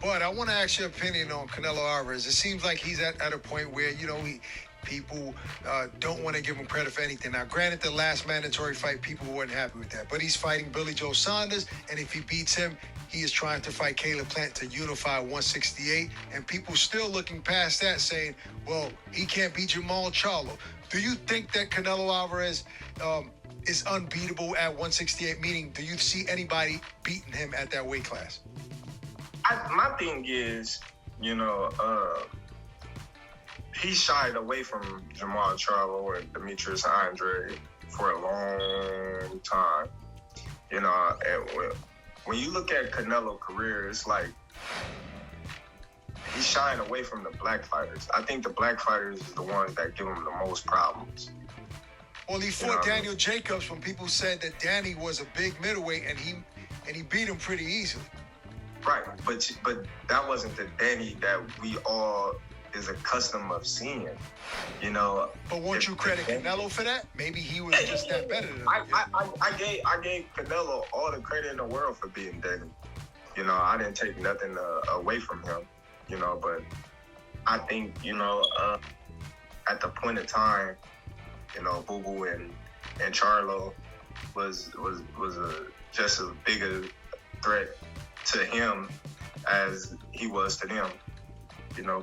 But I want to ask your opinion on Canelo Alvarez. It seems like he's at a point where, people don't want to give him credit for anything. Now, granted, the last mandatory fight, people weren't happy with that. But he's fighting Billy Joe Saunders, and if he beats him, he is trying to fight Caleb Plant to unify 168. And people still looking past that saying, well, he can't beat Jamal Charlo. Do you think that Canelo Alvarez is unbeatable at 168? Meaning, do you see anybody beating him at that weight class? My thing is, he shied away from Jamal Charlo and Terence Andrade for a long time. And when you look at Canelo's career, it's like he's shying away from the black fighters. I think the black fighters is the ones that give him the most problems. Well, he fought Daniel Jacobs when people said that Danny was a big middleweight, and he beat him pretty easily. Right, but that wasn't the Danny that we all is accustomed of seeing, But won't you credit Canelo for that? Maybe he was just that better than him. I gave Canelo all the credit in the world for beating Danny. I didn't take nothing away from him, but I think, at the point of time, Boo Boo and Charlo was just as big a threat to him as he was to them,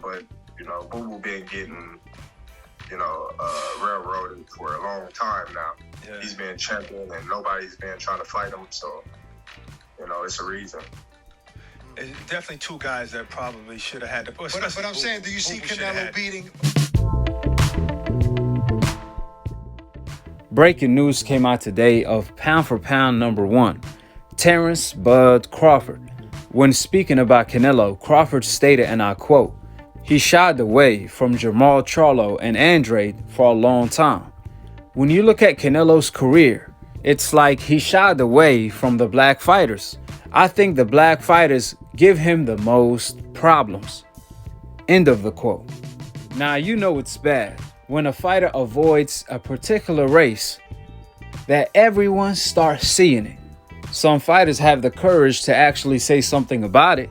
but Boo Boo been getting railroaded for a long time now. Yeah. He's been champion and nobody's been trying to fight him, so it's a reason. It's definitely two guys that probably should have had to. But I'm saying, do you see Canelo beating? Breaking news came out today of pound for pound number one, Terence "Bud" Crawford. When speaking about Canelo, Crawford stated, and I quote, "He shied away from Jamal Charlo and Andrade for a long time. When you look at Canelo's career, it's like he shied away from the black fighters. I think the black fighters give him the most problems." End of the quote. Now, it's bad when a fighter avoids a particular race that everyone starts seeing it. Some fighters have the courage to actually say something about it.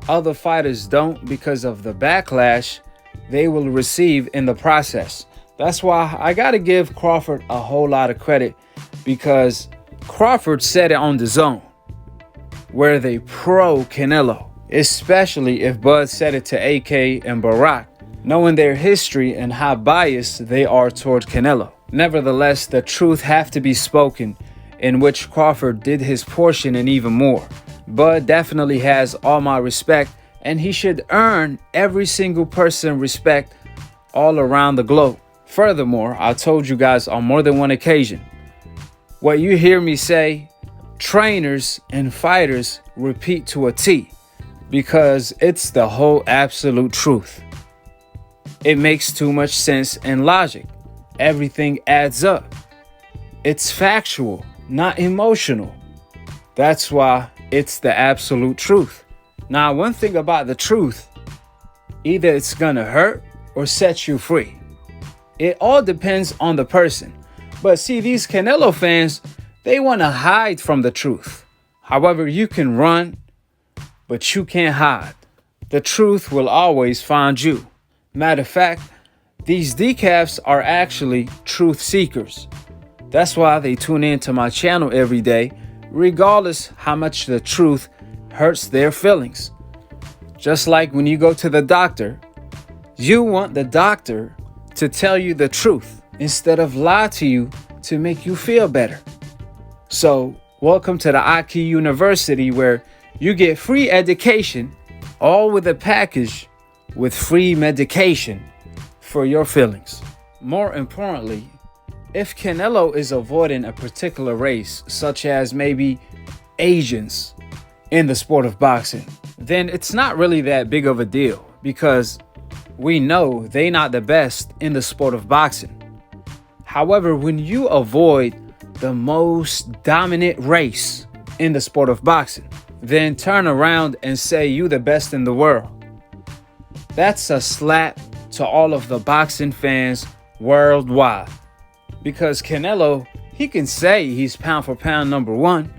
Other fighters don't because of the backlash they will receive in the process. That's why I got to give Crawford a whole lot of credit, because Crawford said it on the Zone, where they pro Canelo, especially if Bud said it to AK and Barack, knowing their history and how biased they are toward Canelo. Nevertheless, the truth have to be spoken, in which Crawford did his portion and even more. Bud definitely has all my respect, and he should earn every single person respect all around the globe. Furthermore, I told you guys on more than one occasion, what you hear me say, trainers and fighters repeat to a T, because it's the whole absolute truth. It makes too much sense and logic. Everything adds up. It's factual, not emotional. That's why it's the absolute truth. Now, one thing about the truth, either it's gonna hurt or set you free. It all depends on the person. But see, these Canelo fans, they want to hide from the truth. However, you can run, but you can't hide. The truth will always find you. Matter of fact, these decafs are actually truth seekers. That's why they tune in to my channel every day, regardless how much the truth hurts their feelings. Just like when you go to the doctor, you want the doctor to tell you the truth instead of lie to you to make you feel better. So, welcome to the Akhi University, where you get free education, all with a package with free medication for your feelings. More importantly, if Canelo is avoiding a particular race, such as maybe Asians in the sport of boxing, then it's not really that big of a deal, because we know they're not the best in the sport of boxing. However, when you avoid the most dominant race in the sport of boxing, then turn around and say you the best in the world, that's a slap to all of the boxing fans worldwide. Because Canelo, he can say he's pound for pound number one.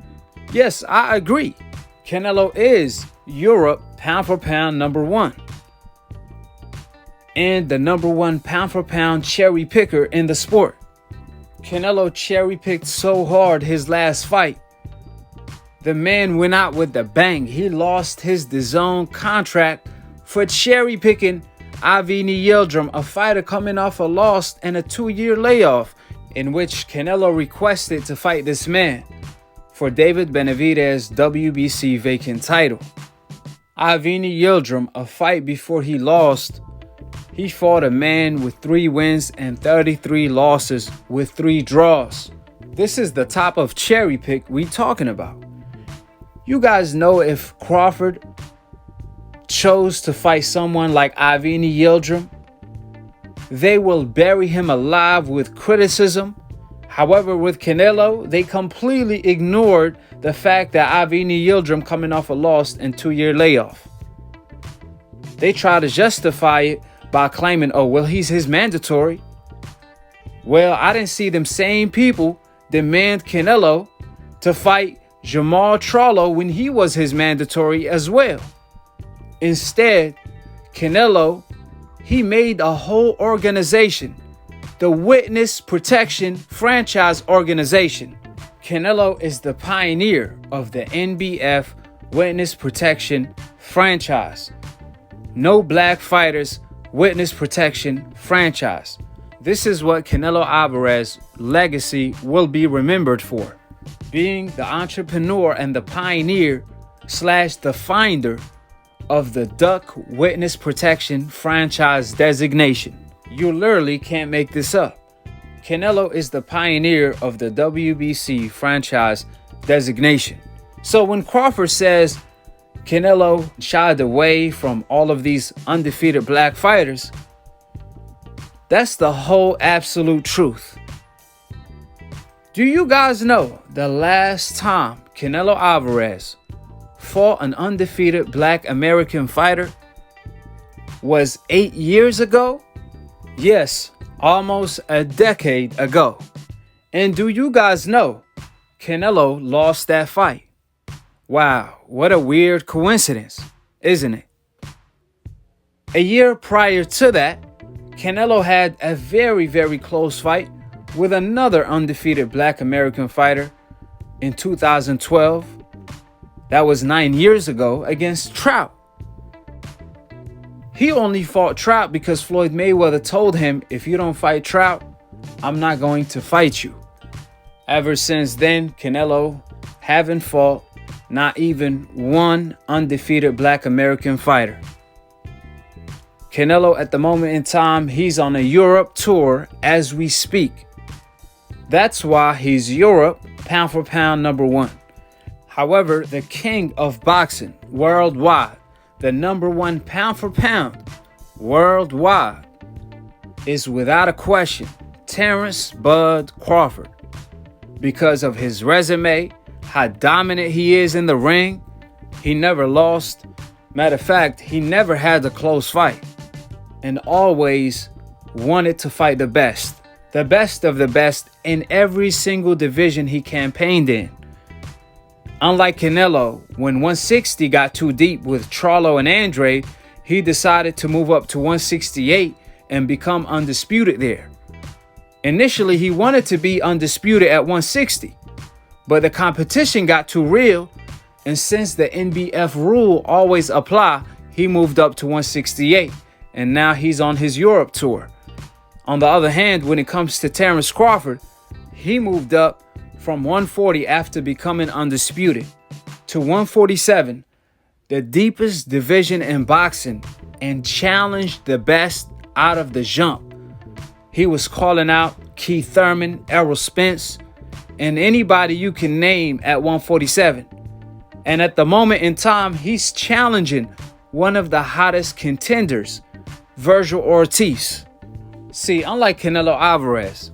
Yes, I agree. Canelo is Europe pound for pound number 1. And the number 1 pound for pound cherry picker in the sport. Canelo cherry picked so hard his last fight. The man went out with a bang. He lost his DAZN contract for cherry picking Akhi Yildirim, a fighter coming off a loss and a 2-year layoff, in which Canelo requested to fight this man for David Benavidez's WBC vacant title. Akhi Yildirim, a fight before he lost, he fought a man with 3 wins and 33 losses with 3 draws. This is the top of cherry pick we talking about. You guys know if Crawford chose to fight someone like Akhi Yildirim, they will bury him alive with criticism. However, with Canelo, they completely ignored the fact that Akhi Yildirim coming off a loss and 2-year layoff. They try to justify it by claiming, oh, well, he's his mandatory. Well, I didn't see them same people demand Canelo to fight Jamal Charlo when he was his mandatory as well. Instead, Canelo, he made a whole organization, the Witness Protection Franchise Organization. Canelo is the pioneer of the NBF Witness Protection Franchise. No Black Fighters Witness Protection Franchise. This is what Canelo Alvarez's legacy will be remembered for. Being the entrepreneur and the pioneer / the finder of the Duck Witness Protection Franchise designation. You literally can't make this up. Canelo is the pioneer of the WBC franchise designation. So when Crawford says Canelo shied away from all of these undefeated black fighters, that's the whole absolute truth. Do you guys know the last time Canelo Alvarez fought an undefeated black American fighter was 8 years ago? Yes, almost a decade ago. And do you guys know Canelo lost that fight? Wow, what a weird coincidence, isn't it? A year prior to that, Canelo had a very, very close fight with another undefeated black American fighter in 2012. That was 9 years ago against Trout. He only fought Trout because Floyd Mayweather told him, if you don't fight Trout, I'm not going to fight you. Ever since then, Canelo haven't fought not even one undefeated black American fighter. Canelo, at the moment in time, he's on a Europe tour as we speak. That's why he's Europe pound for pound number 1. However, the king of boxing worldwide, the number 1 pound for pound worldwide, is without a question Terence "Bud" Crawford. Because of his resume, how dominant he is in the ring, he never lost. Matter of fact, he never had a close fight and always wanted to fight the best of the best in every single division he campaigned in. Unlike Canelo, when 160 got too deep with Charlo and Andrade, he decided to move up to 168 and become undisputed there. Initially, he wanted to be undisputed at 160, but the competition got too real, and since the NBF rule always apply, he moved up to 168, and now he's on his Europe tour. On the other hand, when it comes to Terence Crawford, he moved up from 140 after becoming undisputed to 147, the deepest division in boxing, and challenged the best out of the jump. He was calling out Keith Thurman, Errol Spence, and anybody you can name at 147. And at the moment in time, he's challenging one of the hottest contenders, Virgil Ortiz. See, unlike Canelo Alvarez,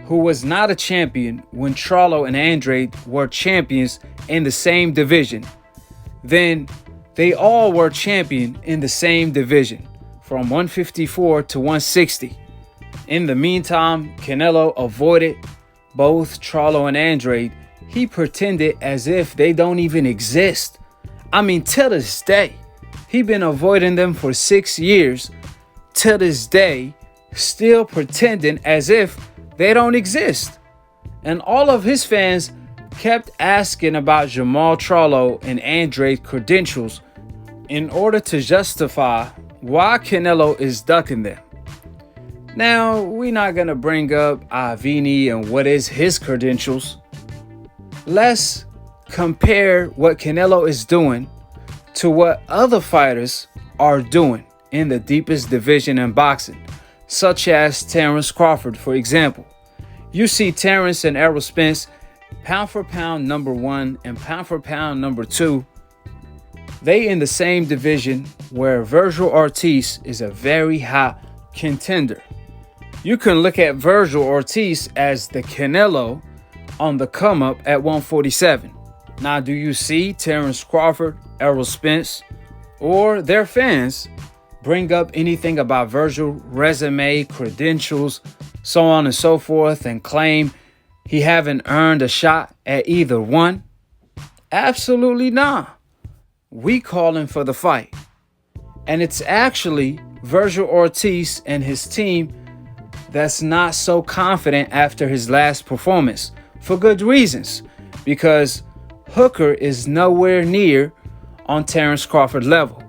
who was not a champion when Charlo and Andrade were champions in the same division, then they all were champion in the same division from 154 to 160. In the meantime, Canelo avoided both Charlo and Andrade. He pretended as if they don't even exist. I mean, till this day, He been avoiding them for 6 years, to this day, still pretending as if they don't exist. And all of his fans kept asking about Jamal Charlo and Andrade's credentials in order to justify why Canelo is ducking them. Now, we're not going to bring up Akhi and what is his credentials. Let's compare what Canelo is doing to what other fighters are doing in the deepest division in boxing, such as Terence Crawford, for example. You see Terence and Errol Spence, pound for pound number 1 and pound for pound number 2. They in the same division where Virgil Ortiz is a very hot contender. You can look at Virgil Ortiz as the Canelo on the come up at 147. Now, do you see Terence Crawford, Errol Spence, or their fans bring up anything about Virgil, resume, credentials, so on and so forth, and claim he haven't earned a shot at either one? Absolutely not. We calling for the fight. And it's actually Virgil Ortiz and his team that's not so confident after his last performance, for good reasons, because Hooker is nowhere near on Terence Crawford level.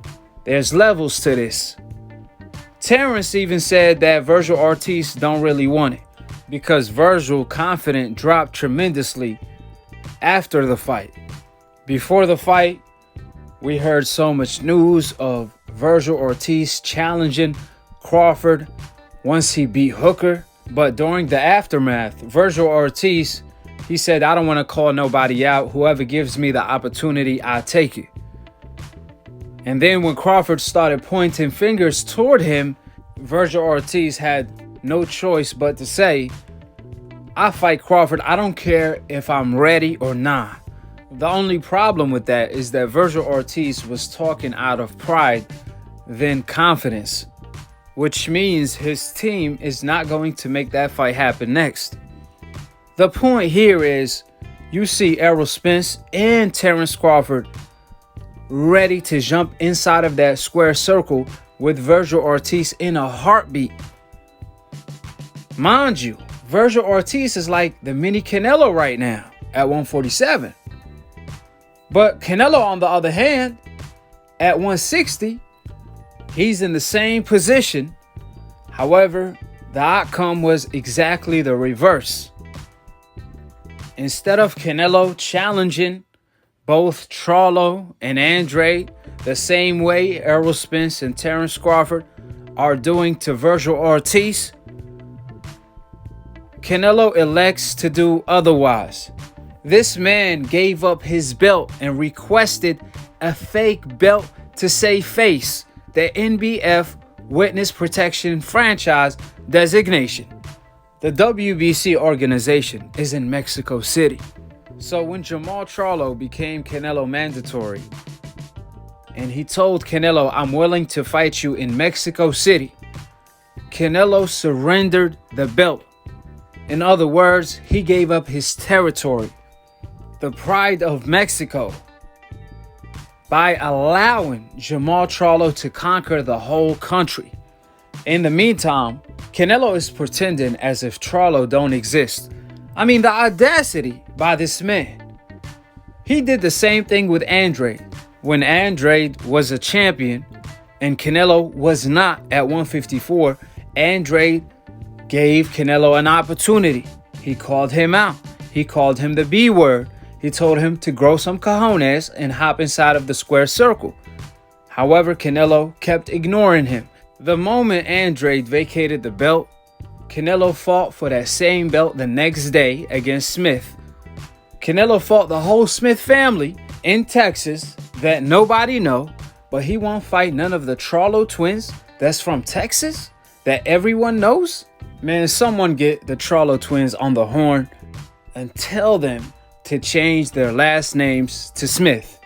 There's levels to this. Terence even said that Virgil Ortiz don't really want it because Virgil confidence dropped tremendously after the fight. Before the fight, we heard so much news of Virgil Ortiz challenging Crawford once he beat Hooker. But during the aftermath, Virgil Ortiz, he said, I don't want to call nobody out. Whoever gives me the opportunity, I take it. And then when Crawford started pointing fingers toward him, Virgil Ortiz had no choice but to say, I fight Crawford. I don't care if I'm ready or not. The only problem with that is that Virgil Ortiz was talking out of pride than confidence, which means his team is not going to make that fight happen next. The point here is you see Errol Spence and Terence Crawford ready to jump inside of that square circle with Virgil Ortiz in a heartbeat. Mind you, Virgil Ortiz is like the mini Canelo right now at 147. But Canelo, on the other hand, at 160, he's in the same position. However, the outcome was exactly the reverse. Instead of Canelo challenging both Charlo and Andrade the same way Errol Spence and Terence Crawford are doing to Virgil Ortiz, Canelo elects to do otherwise. This man gave up his belt and requested a fake belt to save face, the NBF Witness Protection Franchise designation. The WBC organization is in Mexico City. So when Jamal Charlo became Canelo mandatory, and he told Canelo, I'm willing to fight you in Mexico City, Canelo surrendered the belt. In other words, he gave up his territory, the pride of Mexico, by allowing Jamal Charlo to conquer the whole country. In the meantime, Canelo is pretending as if Charlo don't exist. I mean, the audacity by this man. He did the same thing with Andrade. When Andrade was a champion and Canelo was not at 154, Andrade gave Canelo an opportunity. He called him out. He called him the B word. He told him to grow some cojones and hop inside of the square circle. However, Canelo kept ignoring him. The moment Andrade vacated the belt, Canelo fought for that same belt the next day against Smith. Canelo fought the whole Smith family in Texas that nobody know, but he won't fight none of the Charlo twins that's from Texas that everyone knows. Man, someone get the Charlo twins on the horn and tell them to change their last names to Smith.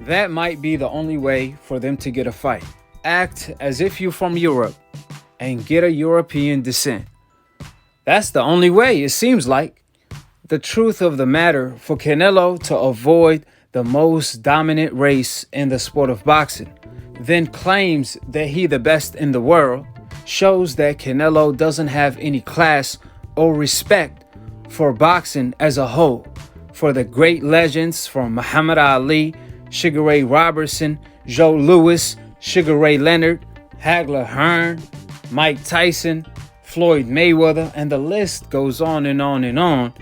That might be the only way for them to get a fight. Act as if you're from Europe and get a European descent. That's the only way, it seems like. The truth of the matter, for Canelo to avoid the most dominant race in the sport of boxing, then claims that he the best in the world shows that Canelo doesn't have any class or respect for boxing as a whole, for the great legends from Muhammad Ali, Sugar Ray Robertson, Joe Louis, Sugar Ray Leonard, Hagler Hearn, Mike Tyson, Floyd Mayweather, and the list goes on and on and on.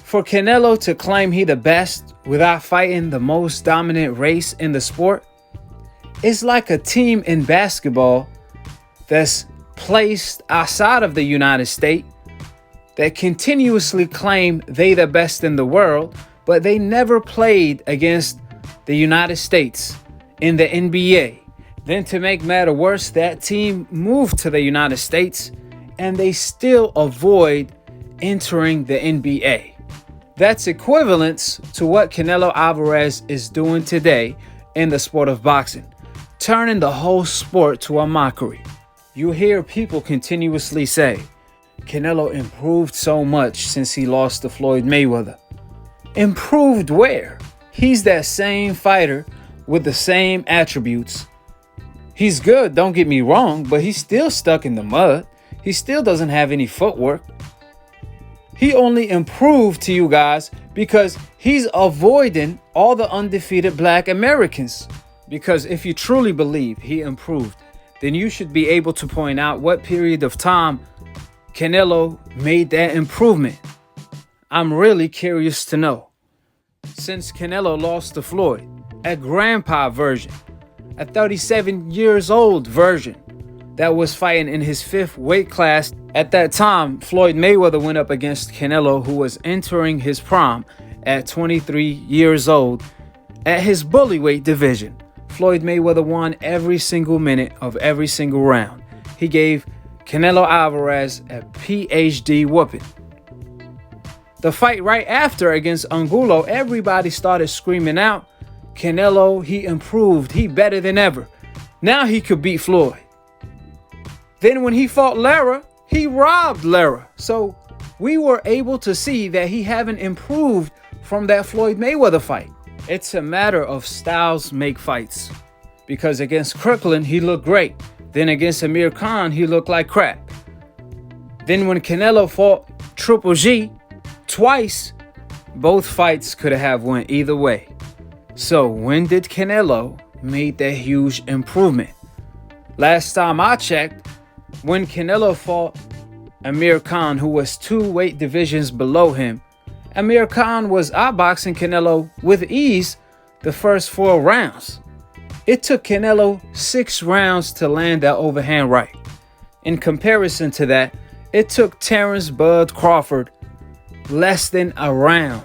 For Canelo to claim he the best without fighting the most dominant race in the sport, it's like a team in basketball that's placed outside of the United States that continuously claim they the best in the world, but they never played against the United States in the NBA. Then to make matter worse, that team moved to the United States and they still avoid entering the NBA. That's equivalent to what Canelo Alvarez is doing today in the sport of boxing, turning the whole sport to a mockery. You hear people continuously say, Canelo improved so much since he lost to Floyd Mayweather. Improved where? He's that same fighter with the same attributes. He's good, don't get me wrong, but he's still stuck in the mud. He still doesn't have any footwork. He only improved to you guys because he's avoiding all the undefeated black Americans. Because if you truly believe he improved, then you should be able to point out what period of time Canelo made that improvement. I'm really curious to know. Since Canelo lost to Floyd, a grandpa version, a 37 years old version that was fighting in his 5th weight class. At that time, Floyd Mayweather went up against Canelo, who was entering his prime at 23 years old at his bullyweight division. Floyd Mayweather won every single minute of every single round. He gave Canelo Alvarez a PhD whooping. The fight right after against Angulo, everybody started screaming out, Canelo, he improved, he better than ever. Now he could beat Floyd. Then when he fought Lara, he robbed Lara. So we were able to see that he haven't improved from that Floyd Mayweather fight. It's a matter of styles make fights. Because against Kirkland, he looked great. Then against Amir Khan, he looked like crap. Then when Canelo fought Triple G twice, both fights could have went either way. So when did Canelo make that huge improvement? Last time I checked, when Canelo fought Amir Khan, who was 2 weight divisions below him, Amir Khan was outboxing Canelo with ease the first 4 rounds. It took Canelo 6 rounds to land that overhand right. In comparison to that, it took Terence "Bud" Crawford less than a round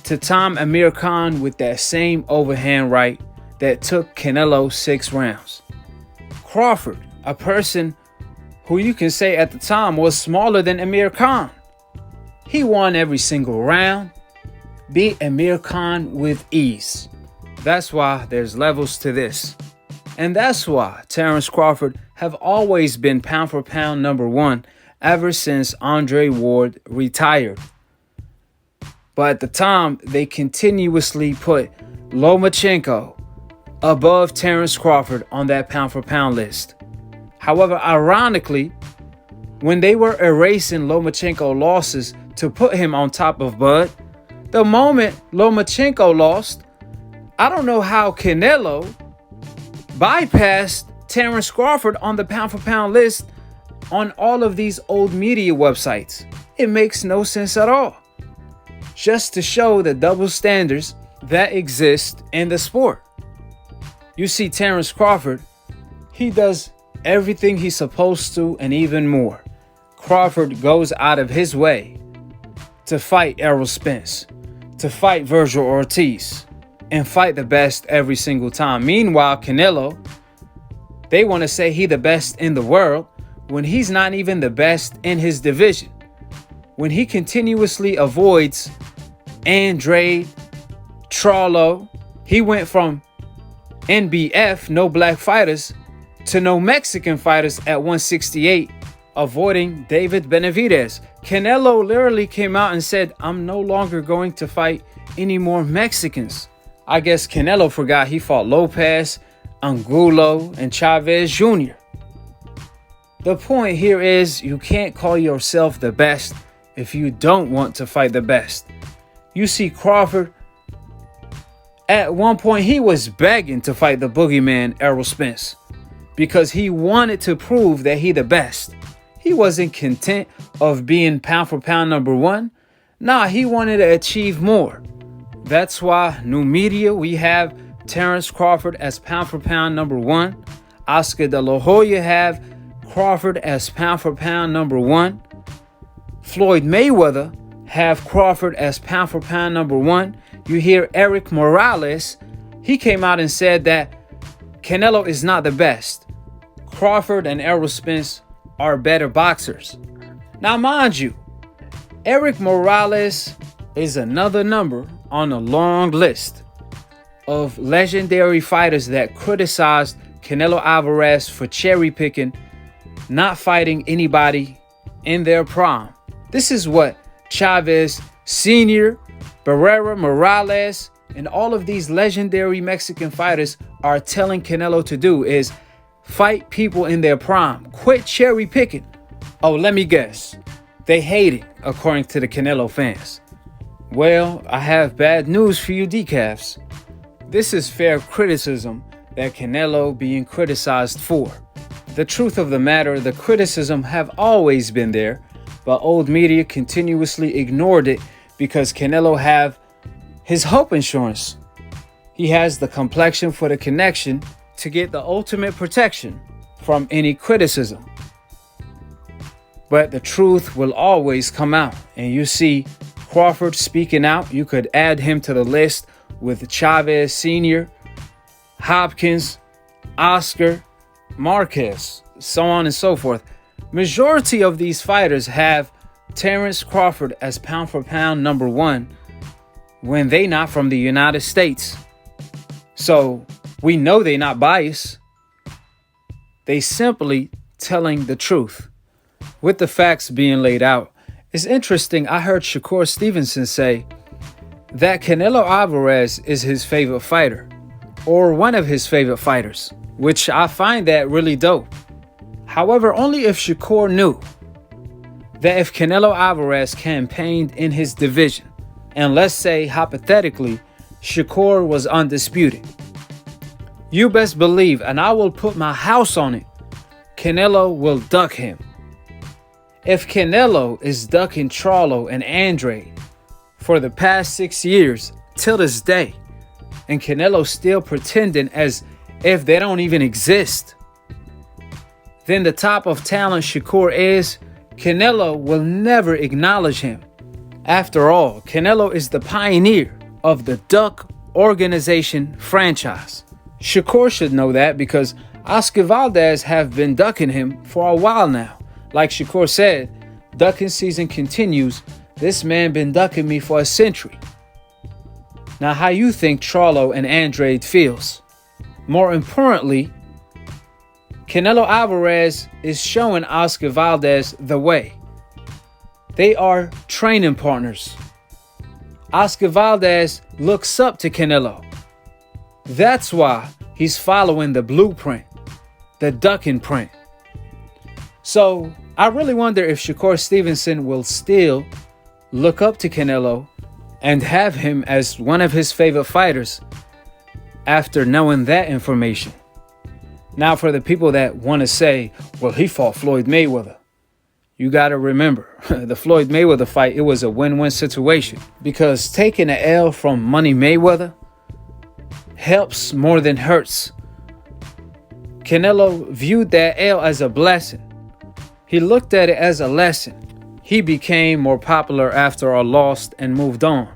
to time Amir Khan with that same overhand right that took Canelo 6 rounds. Crawford, a person who you can say at the time was smaller than Amir Khan, he won every single round, beat Amir Khan with ease. That's why there's levels to this. And that's why Terence Crawford have always been pound for pound number 1 ever since Andre Ward retired. But at the time, they continuously put Lomachenko above Terence Crawford on that pound for pound list. However, ironically, when they were erasing Lomachenko losses to put him on top of Bud, the moment Lomachenko lost, I don't know how Canelo bypassed Terence Crawford on the pound for pound list on all of these old media websites. It makes no sense at all. Just to show the double standards that exist in the sport. You see Terence Crawford, he does everything he's supposed to and even more. Crawford goes out of his way to fight Errol Spence, to fight Virgil Ortiz, and fight the best every single time. Meanwhile, Canelo, they want to say he the best in the world when he's not even the best in his division. When he continuously avoids Andrade, Charlo, he went from NBF, no black fighters, to no Mexican fighters at 168, avoiding David Benavidez. Canelo literally came out and said, I'm no longer going to fight any more Mexicans. I guess Canelo forgot he fought Lopez, Angulo, and Chavez Jr. The point here is you can't call yourself the best if you don't want to fight the best. You see Crawford, at one point he was begging to fight the boogeyman Errol Spence because he wanted to prove that he the best. He wasn't content of being pound for pound number one. Nah, he wanted to achieve more. That's why new media, we have Terence Crawford as pound for pound number one. Oscar De La Hoya have Crawford as pound for pound number one. Floyd Mayweather have Crawford as pound for pound number one. You hear Eric Morales, he came out and said that Canelo is not the best. Crawford and Errol Spence are better boxers. Now, mind you, Eric Morales is another number on a long list of legendary fighters that criticized Canelo Alvarez for cherry picking, not fighting anybody in their prime. This is what Chavez Sr., Barrera, Morales, and all of these legendary Mexican fighters are telling Canelo to do is fight people in their prime. Quit cherry picking. Oh, let me guess. They hate it, according to the Canelo fans. Well, I have bad news for you decafs. This is fair criticism that Canelo being criticized for. The truth of the matter, the criticism have always been there, but old media continuously ignored it because Canelo have his hope insurance. He has the complexion for the connection to get the ultimate protection from any criticism. But the truth will always come out. And you see Crawford speaking out. You could add him to the list with Chavez Sr., Hopkins, Oscar, Marquez, so on and so forth. Majority of these fighters have Terence Crawford as pound for pound number one when they not from the United States. So we know they not biased. They simply telling the truth. With the facts being laid out, it's interesting. I heard Shakur Stevenson say that Canelo Alvarez is his favorite fighter, or one of his favorite fighters, which I find that really dope. However, only if Shakur knew that if Canelo Alvarez campaigned in his division, and let's say hypothetically, Shakur was undisputed, you best believe, and I will put my house on it, Canelo will duck him. If Canelo is ducking Charlo and Andrade for the past 6 years till this day, and Canelo still pretending as if they don't even exist, then the top of talent Shakur is, Canelo will never acknowledge him. After all, Canelo is the pioneer of the Duck Organization franchise. Shakur should know that because Oscar Valdez have been ducking him for a while now. Like Shakur said, ducking season continues. This man been ducking me for a century. Now, how you think Charlo and Andrade feels? More importantly, Canelo Alvarez is showing Oscar Valdez the way. They are training partners. Oscar Valdez looks up to Canelo. That's why he's following the blueprint, the ducking print. So I really wonder if Shakur Stevenson will still look up to Canelo and have him as one of his favorite fighters after knowing that information. Now, for the people that want to say, well, he fought Floyd Mayweather, you got to remember, the Floyd Mayweather fight, it was a win-win situation because taking an L from Money Mayweather helps more than hurts. Canelo viewed that L as a blessing. He looked at it as a lesson. He became more popular after a loss and moved on.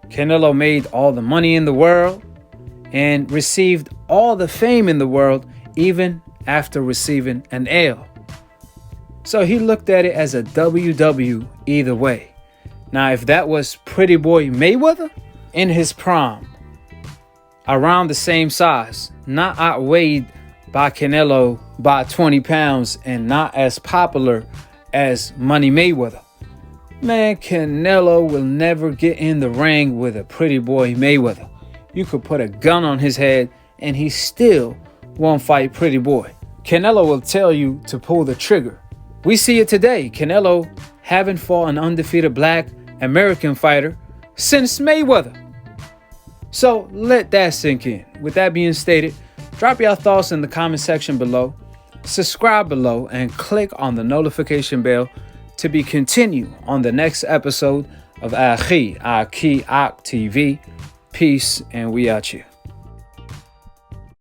Canelo made all the money in the world and received all the fame in the world even after receiving an L. So he looked at it as a WW either way. Now, if that was Pretty Boy Mayweather in his prime, around the same size, not outweighed by Canelo by 20 pounds and not as popular as Money Mayweather, man, Canelo will never get in the ring with a Pretty Boy Mayweather. you could put a gun on his head and he still won't fight Pretty Boy. Canelo will tell you to pull the trigger. We see it today. Canelo haven't fought an undefeated black American fighter since Mayweather. So let that sink in. With that being stated, drop your thoughts in the comment section below, subscribe below, and click on the notification bell to be continued on the next episode of Akhi TV. Peace, and we out here.